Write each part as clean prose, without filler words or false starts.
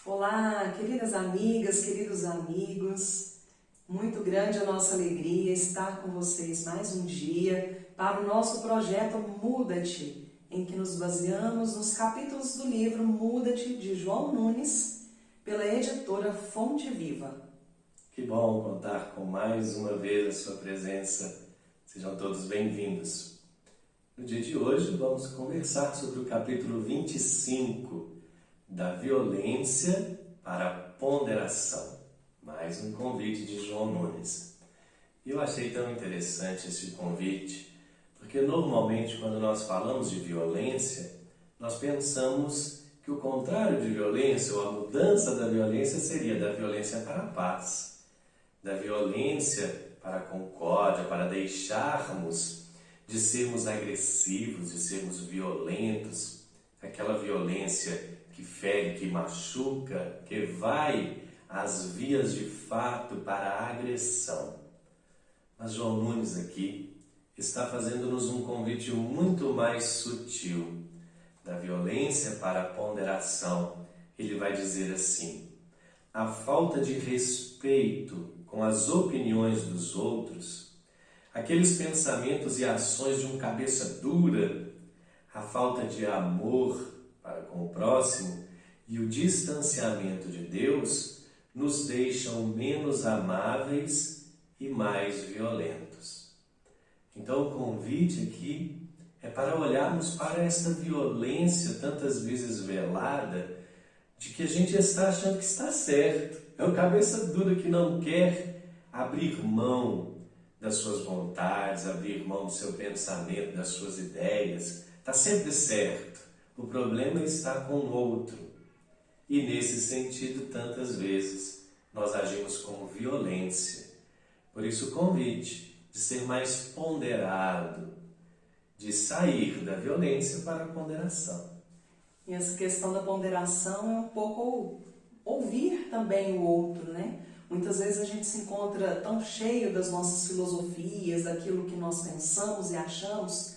Olá, queridas amigas, queridos amigos, muito grande a nossa alegria estar com vocês mais um dia para o nosso projeto Muda-te, em que nos baseamos nos capítulos do livro Muda-te, de João Nunes, pela editora Fonte Viva. Que bom contar com mais uma vez a sua presença, sejam todos bem-vindos. No dia de hoje vamos conversar sobre o capítulo 25, da violência para a ponderação. Mais um convite de João Nunes. E eu achei tão interessante esse convite, porque normalmente quando nós falamos de violência, nós pensamos que o contrário de violência, ou a mudança da violência, seria da violência para a paz, da violência para a concórdia, para deixarmos de sermos agressivos, de sermos violentos, aquela violência que fere, que machuca, que vai às vias de fato para a agressão. Mas João Nunes aqui está fazendo-nos um convite muito mais sutil. Da violência para a ponderação, ele vai dizer assim: a falta de respeito com as opiniões dos outros, aqueles pensamentos e ações de um cabeça dura, a falta de amor para com o próximo e o distanciamento de Deus nos deixam menos amáveis e mais violentos. Então o convite aqui é para olharmos para esta violência tantas vezes velada, de que a gente está achando que está certo. É o cabeça dura que não quer abrir mão das suas vontades, abrir mão do seu pensamento, das suas ideias. Está sempre certo. O problema está com o outro. E nesse sentido, tantas vezes, nós agimos com violência. Por isso o convite de ser mais ponderado, de sair da violência para a ponderação. E essa questão da ponderação é um pouco ouvir também o outro, né? Muitas vezes a gente se encontra tão cheio das nossas filosofias, daquilo que nós pensamos e achamos,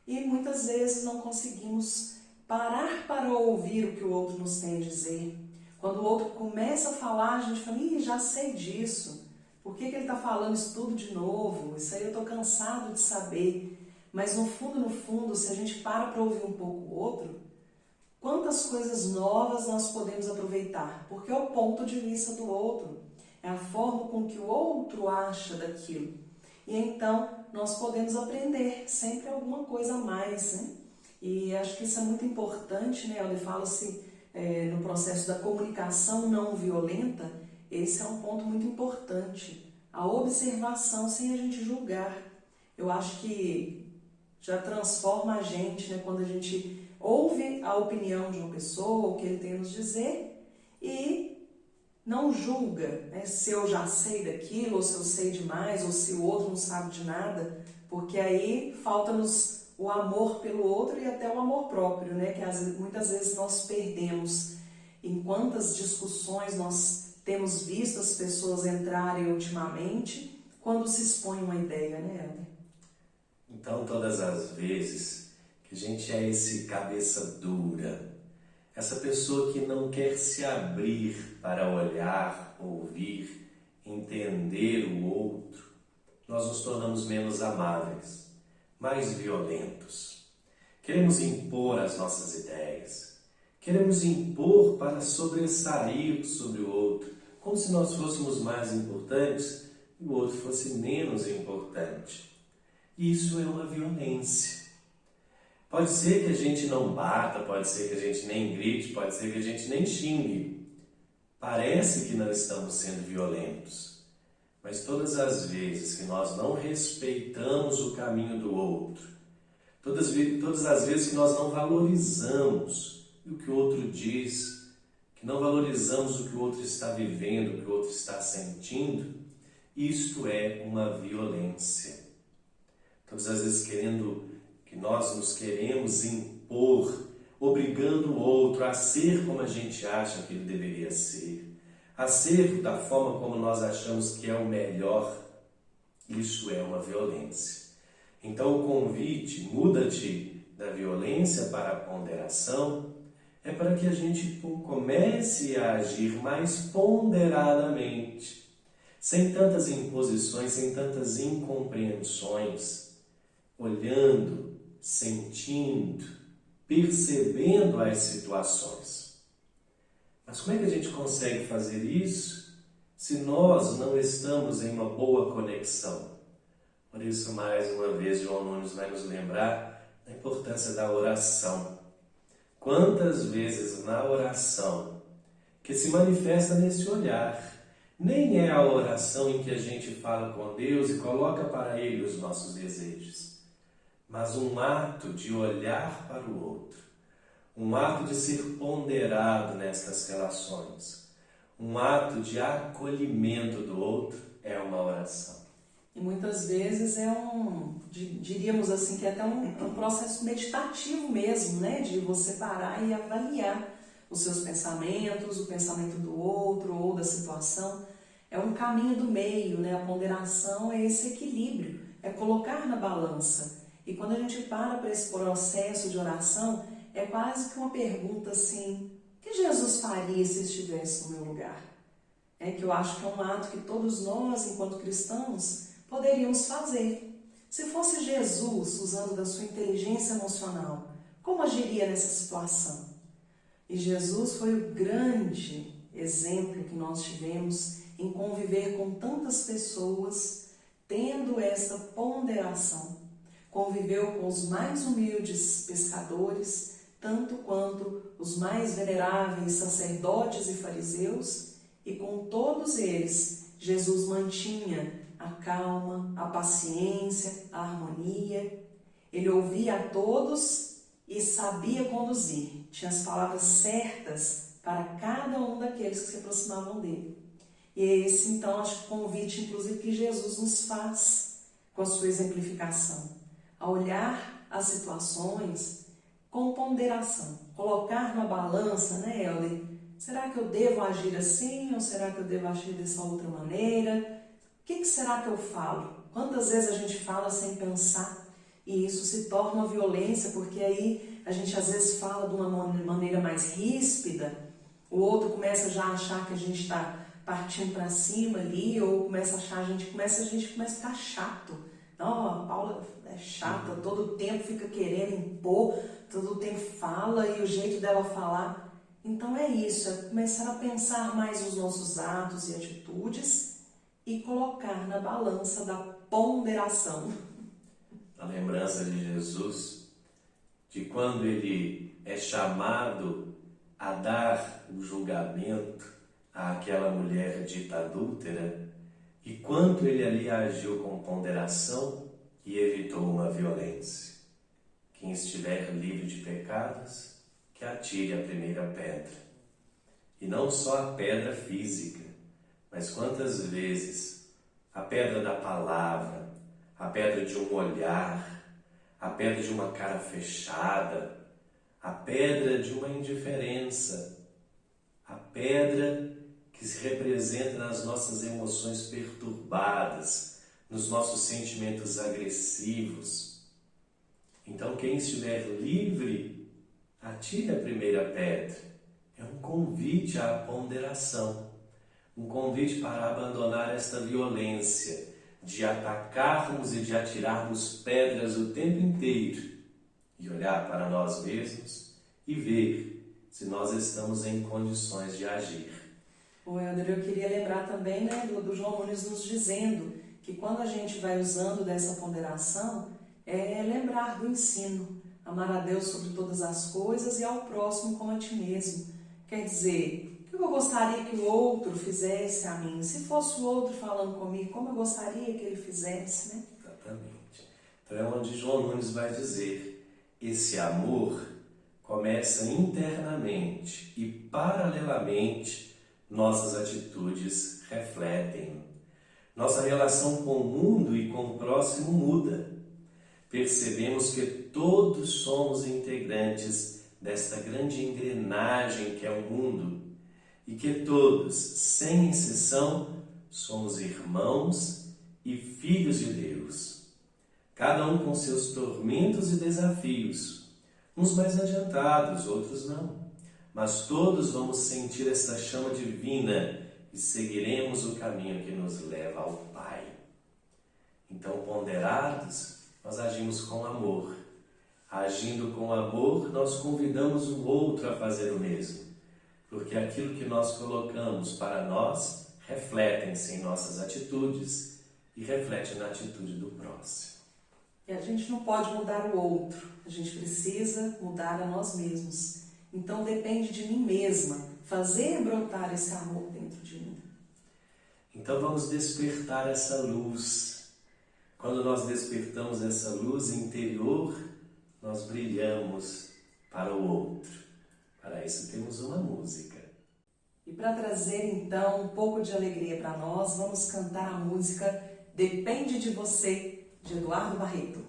e muitas vezes não conseguimos parar para ouvir o que o outro nos tem a dizer. Quando o outro começa a falar, a gente fala: ih, já sei disso. Por que ele está falando isso tudo de novo? Isso aí eu estou cansado de saber. Mas no fundo, se a gente para ouvir um pouco o outro, quantas coisas novas nós podemos aproveitar? Porque é o ponto de vista do outro. É a forma com que o outro acha daquilo. E então nós podemos aprender sempre alguma coisa a mais, né? E acho que isso é muito importante, né? Onde fala-se no processo da comunicação não violenta, esse é um ponto muito importante. A observação sem a gente julgar. Eu acho que já transforma a gente, né? Quando a gente ouve a opinião de uma pessoa, o que ele tem a nos dizer, e não julga, né? Se eu já sei daquilo, ou se eu sei demais, ou se o outro não sabe de nada, porque aí falta-nos o amor pelo outro e até o amor próprio, né? Que muitas vezes nós perdemos. Em quantas discussões nós temos visto as pessoas entrarem ultimamente quando se expõe uma ideia, né, Helder? Então, todas as vezes que a gente é esse cabeça dura, essa pessoa que não quer se abrir para olhar, ouvir, entender o outro, nós nos tornamos menos amáveis, mais violentos. Queremos impor as nossas ideias, queremos impor para sobressair sobre o outro, como se nós fôssemos mais importantes e o outro fosse menos importante. Isso é uma violência. Pode ser que a gente não bata, pode ser que a gente nem grite, pode ser que a gente nem xingue. Parece que não estamos sendo violentos, mas todas as vezes que nós não respeitamos o caminho do outro, todas as vezes que nós não valorizamos o que o outro diz, que não valorizamos o que o outro está vivendo, o que o outro está sentindo, isto é uma violência. Todas as vezes que nós nos queremos impor, obrigando o outro a ser como a gente acha que ele deveria ser, a ser da forma como nós achamos que é o melhor, isso é uma violência. Então o convite, muda-te da violência para a ponderação, é para que a gente comece a agir mais ponderadamente, sem tantas imposições, sem tantas incompreensões, olhando, sentindo, percebendo as situações. Mas como é que a gente consegue fazer isso se nós não estamos em uma boa conexão? Por isso, mais uma vez, João Nunes vai nos lembrar da importância da oração. Quantas vezes na oração que se manifesta nesse olhar, nem é a oração em que a gente fala com Deus e coloca para Ele os nossos desejos, mas um ato de olhar para o outro, um ato de ser ponderado nestas relações, um ato de acolhimento do outro é uma oração. E muitas vezes diríamos assim, que é até um processo meditativo mesmo, né? De você parar e avaliar os seus pensamentos, o pensamento do outro ou da situação. É um caminho do meio, né? A ponderação é esse equilíbrio, é colocar na balança. E quando a gente para esse processo de oração, é quase que uma pergunta assim: o que Jesus faria se estivesse no meu lugar? É que eu acho que é um ato que todos nós, enquanto cristãos, poderíamos fazer. Se fosse Jesus usando da sua inteligência emocional, como agiria nessa situação? E Jesus foi o grande exemplo que nós tivemos em conviver com tantas pessoas, tendo essa ponderação. Conviveu com os mais humildes pescadores, tanto quanto os mais veneráveis sacerdotes e fariseus, e com todos eles, Jesus mantinha a calma, a paciência, a harmonia. Ele ouvia a todos e sabia conduzir. Tinha as palavras certas para cada um daqueles que se aproximavam dele. E é esse, então, acho que o convite, inclusive, que Jesus nos faz com a sua exemplificação. A olhar as situações com ponderação. Colocar na balança, né, Helder? Será que eu devo agir assim ou será que eu devo agir dessa outra maneira? O que será que eu falo? Quantas vezes a gente fala sem pensar e isso se torna uma violência, porque aí a gente às vezes fala de uma maneira mais ríspida, o outro começa já a achar que a gente está partindo para cima ali, ou começa a achar, a gente começa a ficar chato. Não, a Paula é chata, todo tempo fica querendo impor, todo tempo fala e o jeito dela falar. Então é isso, é começar a pensar mais nos nossos atos e atitudes e colocar na balança da ponderação. A lembrança de Jesus, de quando ele é chamado a dar o julgamento àquela mulher dita adúltera, e quanto ele ali agiu com ponderação e evitou uma violência. Quem estiver livre de pecados, que atire a primeira pedra. E não só a pedra física, mas quantas vezes a pedra da palavra, a pedra de um olhar, a pedra de uma cara fechada, a pedra de uma indiferença, a pedra que se representa nas nossas emoções perturbadas, nos nossos sentimentos agressivos. Então, quem estiver livre, atire a primeira pedra. É um convite à ponderação, um convite para abandonar esta violência de atacarmos e de atirarmos pedras o tempo inteiro e olhar para nós mesmos e ver se nós estamos em condições de agir. O Helder, eu queria lembrar também, né, do João Nunes nos dizendo que quando a gente vai usando dessa ponderação, é lembrar do ensino, amar a Deus sobre todas as coisas e ao próximo como a ti mesmo. Quer dizer, o que eu gostaria que o outro fizesse a mim? Se fosse o outro falando comigo, como eu gostaria que ele fizesse, né? Exatamente. Então é onde João Nunes vai dizer, esse amor começa internamente e paralelamente nossas atitudes refletem. Nossa relação com o mundo e com o próximo muda. Percebemos que todos somos integrantes desta grande engrenagem que é o mundo e que todos, sem exceção, somos irmãos e filhos de Deus. Cada um com seus tormentos e desafios, uns mais adiantados, outros não. mas todos vamos sentir essa chama divina e seguiremos o caminho que nos leva ao Pai. Então, ponderados, nós agimos com amor. Agindo com amor, nós convidamos o outro a fazer o mesmo, porque aquilo que nós colocamos para nós refletem-se em nossas atitudes e reflete na atitude do próximo. E a gente não pode mudar o outro, a gente precisa mudar a nós mesmos. Então depende de mim mesma fazer brotar esse amor dentro de mim. Então vamos despertar essa luz. Quando nós despertamos essa luz interior, nós brilhamos para o outro. Para isso temos uma música. E para trazer então um pouco de alegria para nós, vamos cantar a música Depende de Você, de Eduardo Barreto.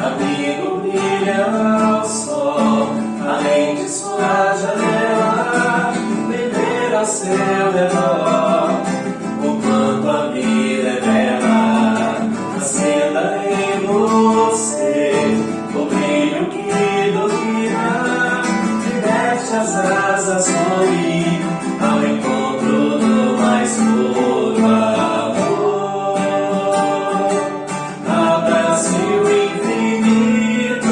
Amigo, brilha ao sol, além de sua janela, viver ao seu redor, o quanto a vida é bela, acenda em você o brilho que domina, e deixa as asas fluir ao encontro do mais puro amor. Abrace o infinito,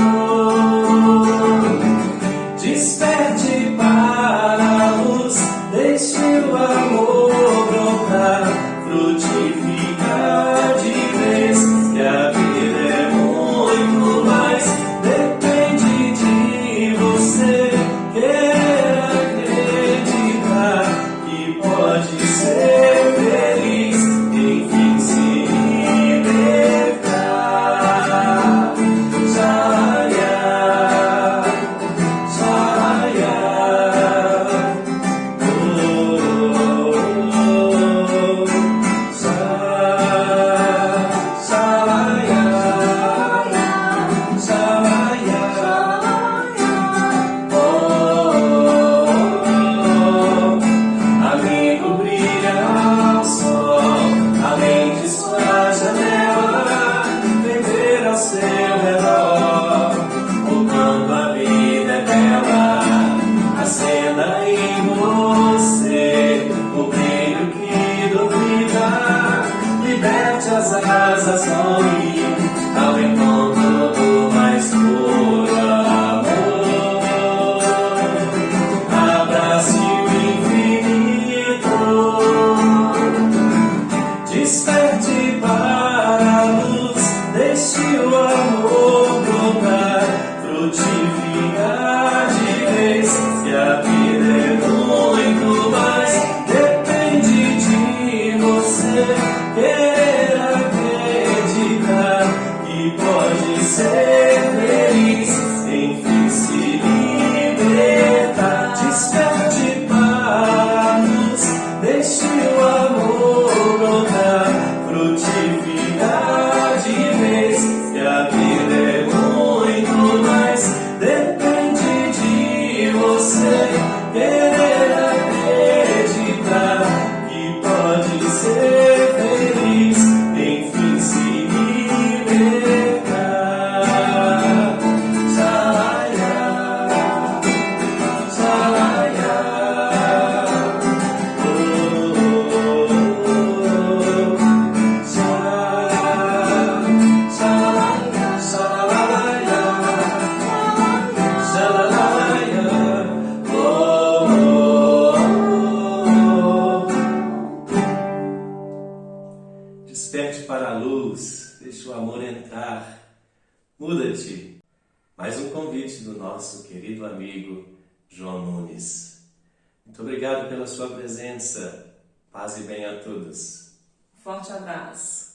desperte para a luz, deixe o amor brotar, frutificar de vez, que a vida é muito mais. Depende de você querer acreditar que pode ser feliz, enfim se libertar. Jaya, Jaya, amigo, brilha ao sol, além de sua janela, viver ao seu redor, o quanto a vida é bela, acenda em você o brilho que duvida, liberte as asas, fluir ao encontro do mais puro amor. Abrace o infinito, desperte para a luz, deixe o amor brotar, frutificar de vez, que a vida é muito mais. Depende de você querer acreditar que pode ser feliz, enfim se libertar. Desperte para a luz, deixe o amor brotar, frutificar de vez, que a vida é muito mais. Depende de você querer acreditar que pode ser feliz, enfim se libertar. Jaya, Jaya, desperte para a luz, deixe o amor entrar, muda-te. Mais um convite do nosso querido amigo João Nunes. Muito obrigado pela sua presença. Paz e bem a todos. Forte abraço.